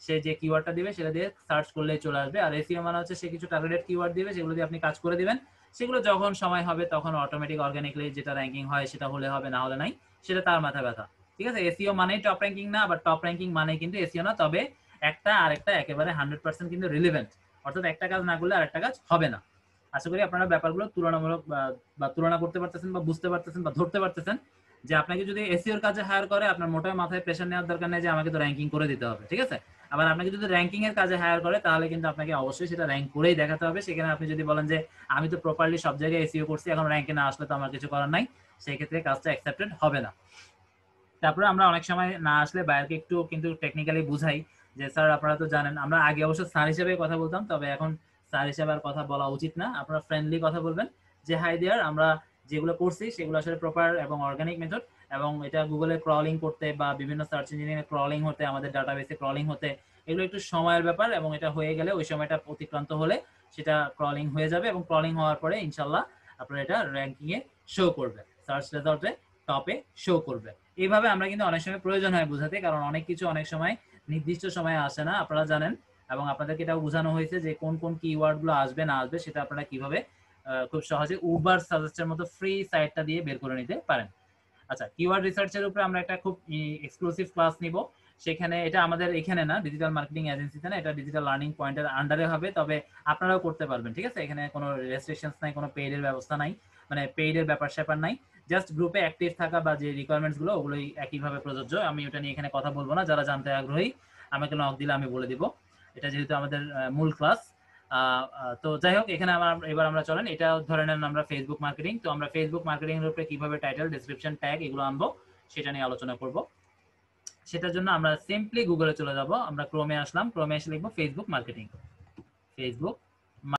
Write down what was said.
সে যে কিওয়ার্ডটা দিবে সেটা দিয়ে সার্চ করলেই চলে আসবে। আর এসইও মানে হচ্ছে সে কিছু টার্গেটেড কিওয়ার্ড দিবে, সেগুলো দিয়ে আপনি কাজ করে দিবেন। সেগুলো যখন সময় হবে তখন অটোমেটিক অর্গানিকলি যেটা র্যাঙ্কিং হয় সেটা হলে হবে, না হলে নাই, সেটা তার মাথা ব্যথা। ঠিক আছে? এসইও মানেই টপ র্যাঙ্কিং না, আবার টপ র্যাঙ্কিং মানে কিন্তু এসইও না। তবে একটা আরেকটা একেবারে 100% কিন্তু রিলেভেন্ট, অর্থাৎ একটা কাজ না করলে আরেকটা কাজ হবে না। আশা করি আপনারা ব্যাপারগুলো তুলনামূলক বা তুলনা করতে পারতেছেন বা বুঝতে পারতেছেন বা ধরতে পারতেছেন যে আপনাকে যদি এসইওর কাজে হায়ার করে আপনার মোটাই মাথায় প্রেশার নেওয়ার দরকার নেই যে আমাকে তো র্যাঙ্কিং করে দিতে হবে। ঠিক আছে? আবার আপনাকে যদি র্যাঙ্কিং এর কাজে হায়ার করে তাহলে কিন্তু আপনাকে অবশ্যই সেটা র্যাঙ্ক করেই দেখাতে হবে। সেখানে আপনি যদি বলেন যে আমি তো প্রপারলি সব জায়গায় এসইও করছি, এখন র্যাঙ্কে না আসলে তো আমার কিছু করার নাই, সেই ক্ষেত্রে কাজটা অ্যাকসেপ্টেড হবে না। তারপরে আমরা অনেক সময় না আসলে বায়ারকে একটু কিন্তু টেকনিক্যালি বুঝাই যে স্যার আপনারা তো জানেন, আমরা আগে অবশ্য স্যার হিসেবে কথা বলতাম, তবে এখন স্যার হিসেবে আর কথা বলা উচিত না। আপনারা ফ্রেন্ডলি কথা বলবেন যে হাই দেয়ার, আমরা যেগুলো করছি সেগুলো আসলে প্রপার এবং অর্গানিক মেথড, এবং এটা গুগলে ক্রলিং করতে বা বিভিন্ন সার্চ ইঞ্জিনে ক্রলিং হতে, আমাদের ডাটাবেসে ক্রলিং হতে এগুলো একটু সময়ের ব্যাপার, এবং এটা হয়ে গেলে ওই সময়টা অতিক্রান্ত হলে সেটা ক্রলিং হয়ে যাবে, এবং ক্রলিং হওয়ার পরে ইনশাল্লাহ আপনার এটা র্যাঙ্কিং এ শো করবে, সার্চ রেজাল্টে টপে শো করবে। এইভাবে আমরা কিন্তু অনেক সময় প্রয়োজন হয় বোঝাতে, কারণ অনেক কিছু অনেক সময় নির্দিষ্ট সময়ে আসে না, আপনারা জানেন, এবং আপনাদেরকে এটাও বোঝানো হয়েছে যে কোন কোন কিওয়ার্ড গুলো আসবে না আসবে সেটা আপনারা কিভাবে খুব সহজে উবার সাজেস্টের মতো ফ্রি সাইটটা দিয়ে বের করে নিতে পারেন। আচ্ছা, কিওয়ার্ড রিসার্চের উপরে আমরা একটা খুব এক্সক্লুসিভ ক্লাস নিব। সেখানে এটা আমাদের এখানে না, ডিজিটাল মার্কেটিং এজেন্সিতে না, এটা ডিজিটাল লার্নিং পয়েন্টের আন্ডারে হবে, তবে আপনারাও করতে পারবেন। ঠিক আছে? এখানে কোনো রেস্ট্রিকশনস নাই, কোনো পেইডের ব্যবস্থা নাই, মানে পেইডের ব্যাপার স্যাপার নাই। জাস্ট গ্রুপে অ্যাক্টিভ থাকা বা যে রিকোয়ারমেন্টস গুলো ওগুলোই একইভাবে প্রযোজ্য। আমি ওটা নিয়ে এখানে কথা বলবো না, যারা জানতে আগ্রহী আমাকে নক দিলে আমি বলে দিব। এটা যেহেতু আমাদের মূল ক্লাস। তো যাই হোক, এখানে এবার আমরা চলেন, এটা ধরে নেন আমরা ফেসবুক মার্কেটিং, তো আমরা ফেসবুক মার্কেটিং এর উপরে কিভাবে টাইটেল, ডেসক্রিপশন, ট্যাগ এগুলো আনবো সেটা নিয়ে আলোচনা করব। সেটার জন্য আমরা সিম্পলি গুগলে চলে যাব, আমরা ক্রোমে আসলাম, ক্রোমে এসে লিখবো ফেসবুক মার্কেটিং, ফেসবুক